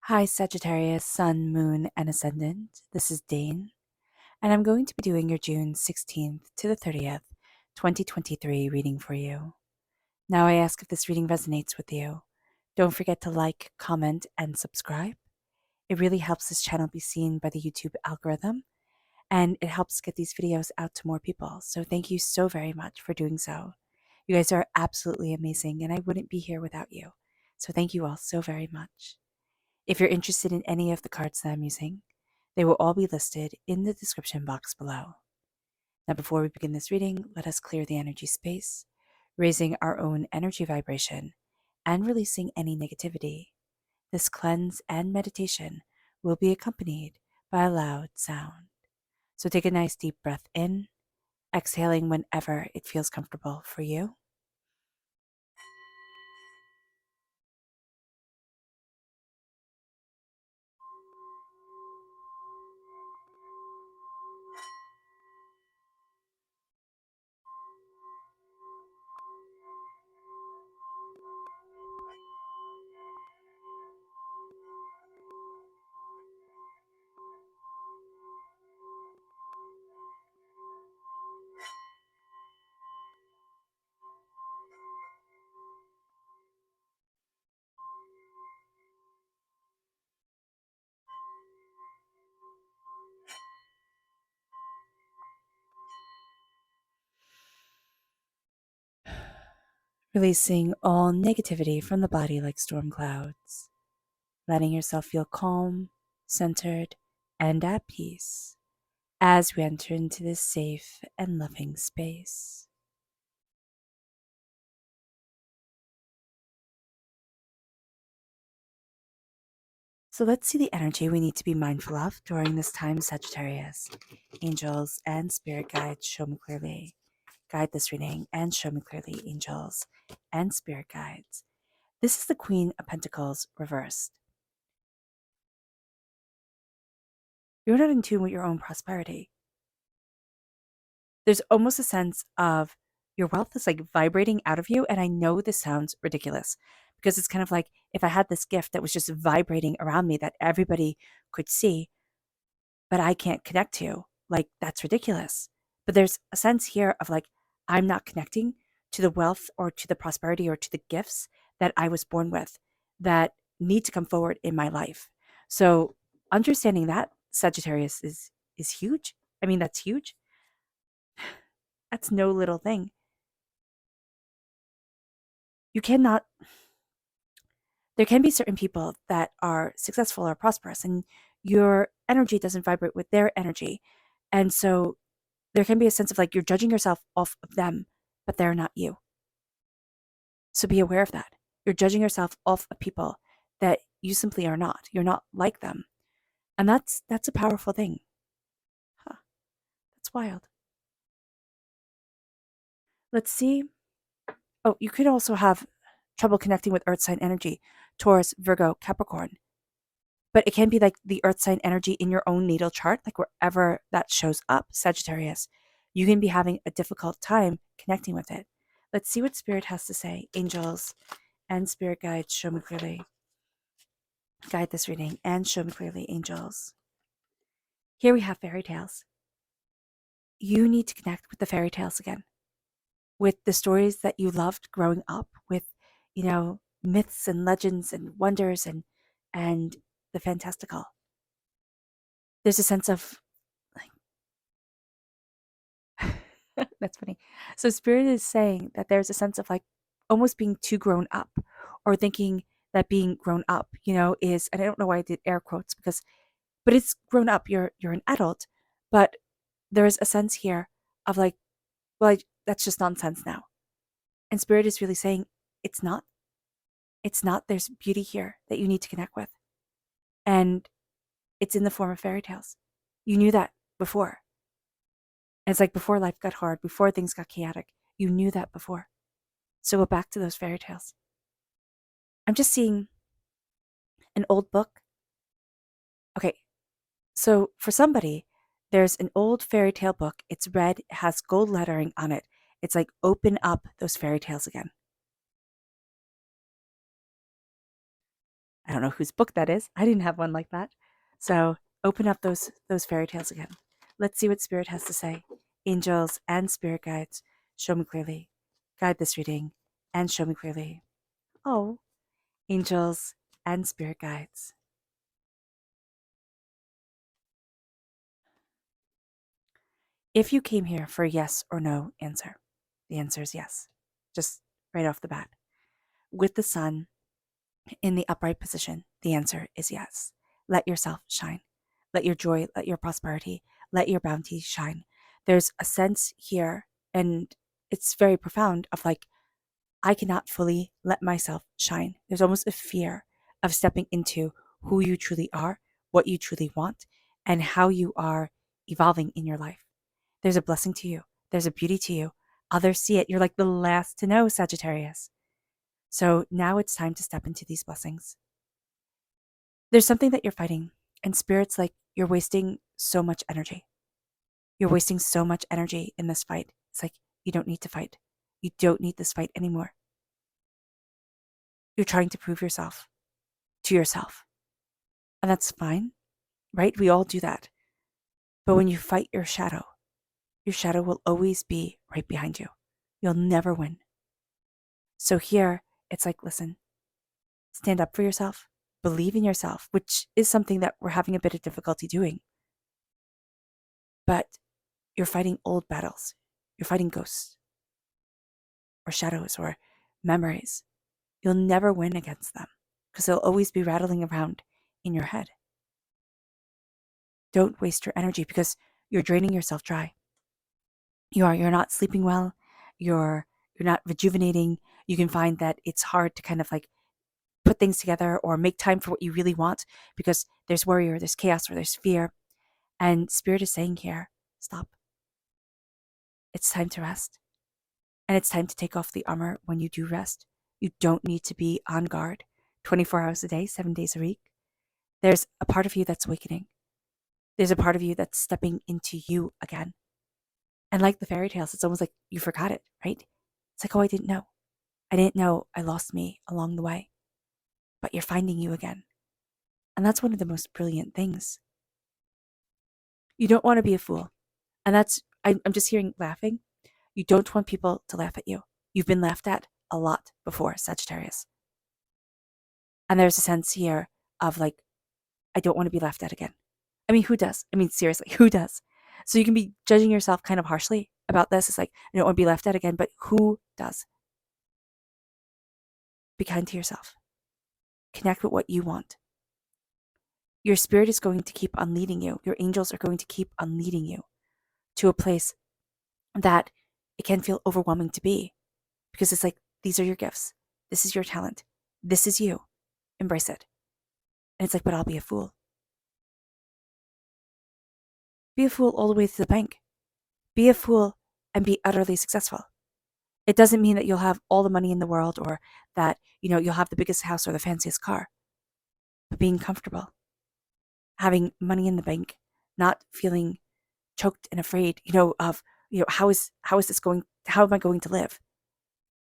Hi, Sagittarius, Sun, Moon, and Ascendant. This is Dane, and I'm going to be doing your June 16th to the 30th, 2023 reading for you. Now, I ask if this reading resonates with you. Don't forget to like, comment, and subscribe. It really helps this channel be seen by the YouTube algorithm, and it helps get these videos out to more people. So, thank you so very much for doing so. You guys are absolutely amazing, and I wouldn't be here without you. So, thank you all so very much. If you're interested in any of the cards that I'm using, they will all be listed in the description box below. Now, before we begin this reading, let us clear the energy space, raising our own energy vibration and releasing any negativity. This cleanse and meditation will be accompanied by a loud sound. So take a nice deep breath in, exhaling whenever it feels comfortable for you. Releasing all negativity from the body like storm clouds, letting yourself feel calm, centered, and at peace as we enter into this safe and loving space. So let's see the energy we need to be mindful of during this time, Sagittarius. Angels and spirit guides, show me clearly. Guide this reading and show me clearly, angels and spirit guides. This is the Queen of Pentacles reversed. You're not in tune with your own prosperity. There's almost a sense of your wealth is like vibrating out of you. And I know this sounds ridiculous because it's kind of like if I had this gift that was just vibrating around me that everybody could see, but I can't connect to, like that's ridiculous. But there's a sense here of like, I'm not connecting to the wealth or to the prosperity or to the gifts that I was born with that need to come forward in my life. So understanding that, Sagittarius, is huge. I mean, that's huge. That's no little thing. You cannot, there can be certain people that are successful or prosperous, and your energy doesn't vibrate with their energy. And so there can be a sense of like you're judging yourself off of them, but they're not you. So be aware of that. You're judging yourself off of people that you simply are not. You're not like them. And that's a powerful thing. Huh. That's wild. Let's see. Oh, you could also have trouble connecting with earth sign energy, Taurus, Virgo, Capricorn. But it can be like the earth sign energy in your own natal chart, like wherever that shows up, Sagittarius. You can be having a difficult time connecting with it. Let's see what Spirit has to say. Angels and Spirit guides, show me clearly. Guide this reading and show me clearly, angels. Here we have fairy tales. You need to connect with the fairy tales again, with the stories that you loved growing up, with, myths and legends and wonders and the fantastical. There's a sense of like that's funny. So Spirit is saying that there's a sense of like almost being too grown up, or thinking that being grown up, is, and I don't know why I did air quotes but it's grown up. You're an adult, but there's a sense here of like, well, that's just nonsense now. And Spirit is really saying it's not. It's not. There's beauty here that you need to connect with. And it's in the form of fairy tales. You knew that before. And it's like before life got hard, before things got chaotic, you knew that before. So go back to those fairy tales. I'm just seeing an old book. Okay, so for somebody, there's an old fairy tale book. It's red, it has gold lettering on it. It's like open up those fairy tales again. I don't know whose book that is. I didn't have one like that. So open up those fairy tales again. Let's see what Spirit has to say. Angels and spirit guides, show me clearly. Guide this reading and show me clearly. Oh, angels and spirit guides. If you came here for a yes or no answer, the answer is yes. Just right off the bat. With the sun in the upright position, the answer is yes. Let yourself shine. Let your joy, let your prosperity, let your bounty shine. There's a sense here, and it's very profound, of like, I cannot fully let myself shine. There's almost a fear of stepping into who you truly are, what you truly want, and how you are evolving in your life. There's a blessing to you. There's a beauty to you. Others see it. You're like the last to know, Sagittarius. So now it's time to step into these blessings. There's something that you're fighting, and Spirit's like, you're wasting so much energy. You're wasting so much energy in this fight. It's like, you don't need to fight. You don't need this fight anymore. You're trying to prove yourself to yourself. And that's fine, right? We all do that. But when you fight your shadow will always be right behind you. You'll never win. So here, it's like, listen, stand up for yourself, believe in yourself, which is something that we're having a bit of difficulty doing. But you're fighting old battles. You're fighting ghosts or shadows or memories. You'll never win against them because they'll always be rattling around in your head. Don't waste your energy because you're draining yourself dry. You're not sleeping well. You're not rejuvenating. You can find that it's hard to kind of like put things together or make time for what you really want because there's worry or there's chaos or there's fear. And Spirit is saying here, stop. It's time to rest. And it's time to take off the armor when you do rest. You don't need to be on guard 24 hours a day, 7 days a week. There's a part of you that's awakening. There's a part of you that's stepping into you again. And like the fairy tales, it's almost like you forgot it, right? It's like, oh, I didn't know. I didn't know I lost me along the way. But you're finding you again. And that's one of the most brilliant things. You don't want to be a fool. And I'm just hearing laughing. You don't want people to laugh at you. You've been laughed at a lot before, Sagittarius. And there's a sense here of like, I don't want to be laughed at again. I mean, who does? I mean, seriously, who does? So you can be judging yourself kind of harshly about this. It's like, I don't want to be laughed at again, but who does? Be kind to yourself. Connect with what you want. Your spirit is going to keep on leading you. Your angels are going to keep on leading you to a place that it can feel overwhelming to be because it's like, these are your gifts. This is your talent. This is you. Embrace it. And it's like, but I'll be a fool. Be a fool all the way to the bank. Be a fool and be utterly successful. It doesn't mean that you'll have all the money in the world or that, you'll have the biggest house or the fanciest car. But being comfortable, having money in the bank, not feeling choked and afraid, of, how am I going to live?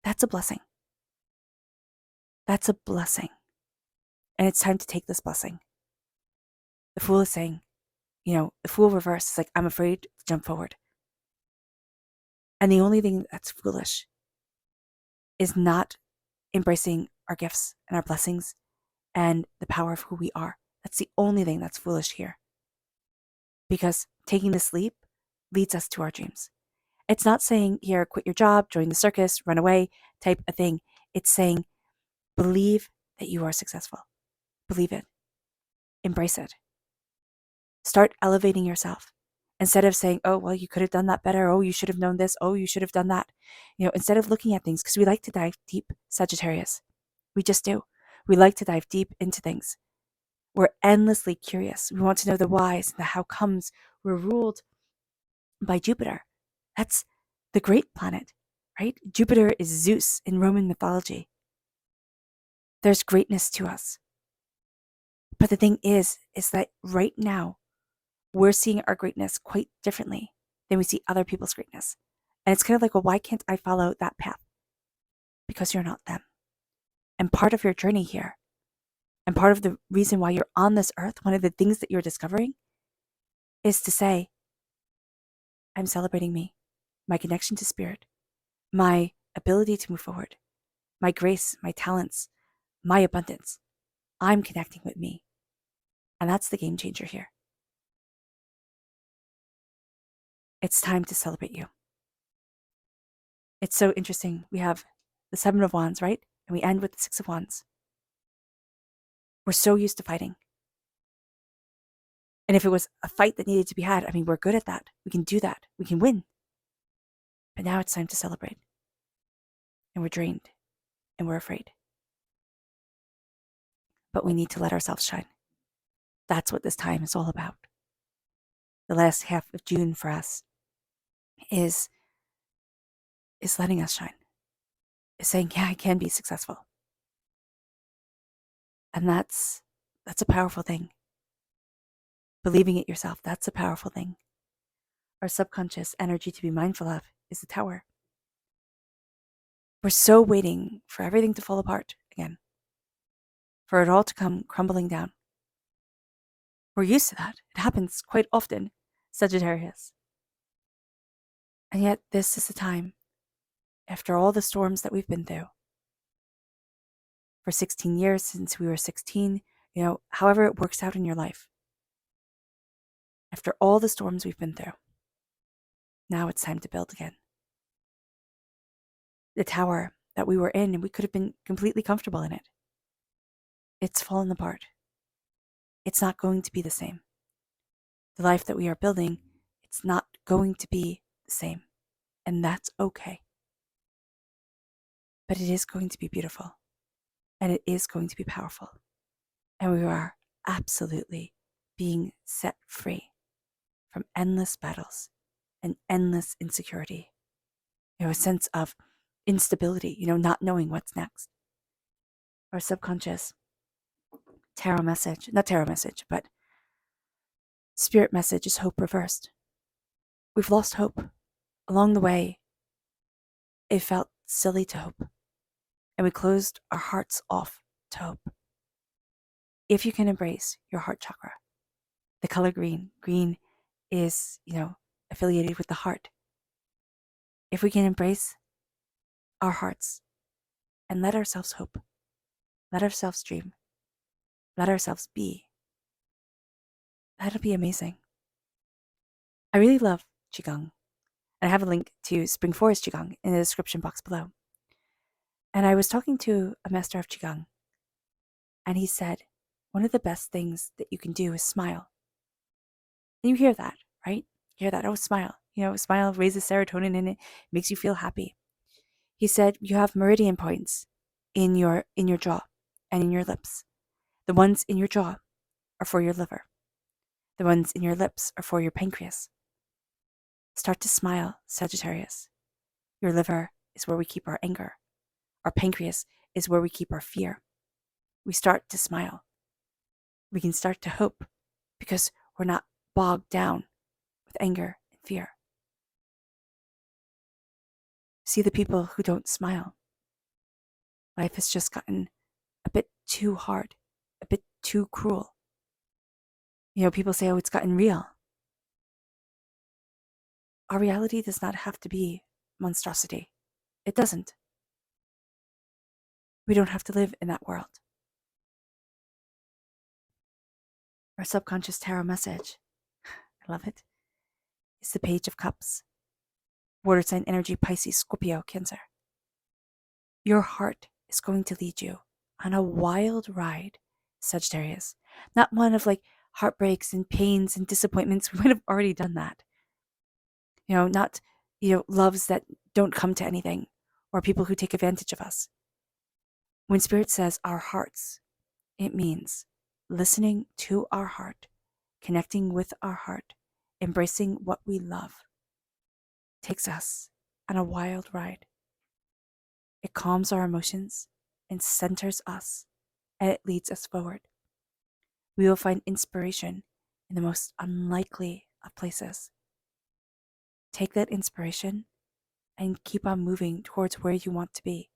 That's a blessing. That's a blessing. And it's time to take this blessing. The fool is saying, the fool reverse is like, I'm afraid to jump forward. And the only thing that's foolish is not embracing our gifts and our blessings and the power of who we are. That's the only thing that's foolish here. Because taking this leap leads us to our dreams. It's not saying here, quit your job, join the circus, run away type of thing. It's saying, believe that you are successful. Believe it. Embrace it. Start elevating yourself. Instead of saying, oh, well, you could have done that better. Oh, you should have known this. Oh, you should have done that. Instead of looking at things, because we like to dive deep, Sagittarius. We just do. We like to dive deep into things. We're endlessly curious. We want to know the whys and the how comes. We're ruled by Jupiter. That's the great planet, right? Jupiter is Zeus in Roman mythology. There's greatness to us. But the thing is that right now, we're seeing our greatness quite differently than we see other people's greatness. And it's kind of like, well, why can't I follow that path? Because you're not them. And part of your journey here, And part of the reason why you're on this earth, one of the things that you're discovering, is to say, I'm celebrating me, my connection to spirit, my ability to move forward, my grace, my talents, my abundance. I'm connecting with me. And that's the game changer here. It's time to celebrate you. It's so interesting. We have the Seven of Wands, right? And we end with the Six of Wands. We're so used to fighting. And if it was a fight that needed to be had, I mean, we're good at that. We can do that. We can win. But now it's time to celebrate. And we're drained. And we're afraid. But we need to let ourselves shine. That's what this time is all about. The last half of June for us is letting us shine. Is saying, yeah, I can be successful. And that's a powerful thing. Believing it yourself, that's a powerful thing. Our subconscious energy to be mindful of is the Tower. We're so waiting for everything to fall apart again, for it all to come crumbling down. We're used to that. It happens quite often, Sagittarius. And yet this is the time, after all the storms that we've been through, for 16 years since we were 16, however it works out in your life, after all the storms we've been through, now it's time to build again. The tower that we were in, and we could have been completely comfortable in it, it's fallen apart. It's not going to be the same. The life that we are building, it's not going to be the same. And that's okay. But it is going to be beautiful. And it is going to be powerful. And we are absolutely being set free from endless battles and endless insecurity. A sense of instability, not knowing what's next. Our subconscious not tarot message, but spirit message is hope reversed. We've lost hope. Along the way, it felt silly to hope, and we closed our hearts off to hope. If you can embrace your heart chakra, the color green is, affiliated with the heart. If we can embrace our hearts and let ourselves hope, let ourselves dream, let ourselves be, that'll be amazing. I really love Qigong. And I have a link to Spring Forest Qigong in the description box below. And I was talking to a master of Qigong, and he said, one of the best things that you can do is smile. And you hear that, right? You hear that, oh, smile. Smile raises serotonin and it makes you feel happy. He said, you have meridian points in your jaw and in your lips. The ones in your jaw are for your liver. The ones in your lips are for your pancreas. Start to smile, Sagittarius. Your liver is where we keep our anger. Our pancreas is where we keep our fear. We start to smile. We can start to hope because we're not bogged down with anger and fear. See the people who don't smile. Life has just gotten a bit too hard, a bit too cruel. People say, oh, it's gotten real. Our reality does not have to be monstrosity. It doesn't. We don't have to live in that world. Our subconscious tarot message, I love it, is the Page of Cups. Water sign energy, Pisces, Scorpio, Cancer. Your heart is going to lead you on a wild ride, Sagittarius. Not one of heartbreaks and pains and disappointments. We might have already done that. Not, loves that don't come to anything or people who take advantage of us. When Spirit says our hearts, it means listening to our heart, connecting with our heart, embracing what we love. Takes us on a wild ride. It calms our emotions and centers us, and it leads us forward. We will find inspiration in the most unlikely of places. Take that inspiration and keep on moving towards where you want to be.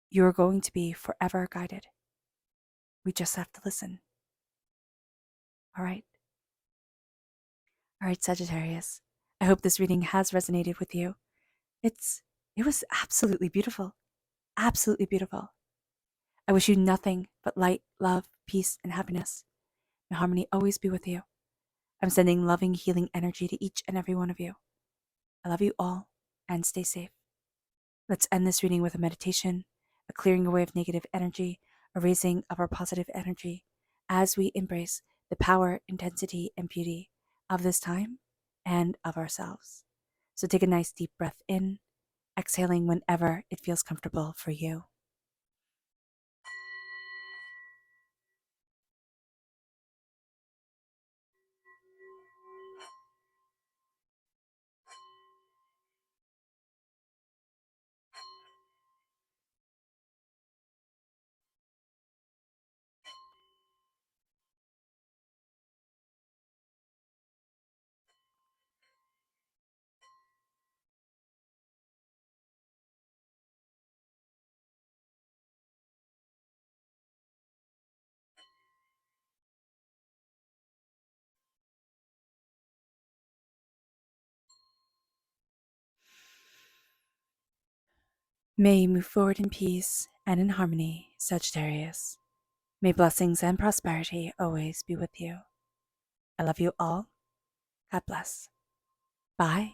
You are going to be forever guided. We just have to listen. All right. All right, Sagittarius. I hope this reading has resonated with you. It was absolutely beautiful. Absolutely beautiful. I wish you nothing but light, love, peace, and happiness. May harmony always be with you. I'm sending loving, healing energy to each and every one of you. I love you all, and stay safe. Let's end this reading with a meditation, a clearing away of negative energy, a raising of our positive energy as we embrace the power, intensity, and beauty of this time and of ourselves. So take a nice deep breath in, exhaling whenever it feels comfortable for you. May you move forward in peace and in harmony, Sagittarius. May blessings and prosperity always be with you. I love you all. God bless. Bye.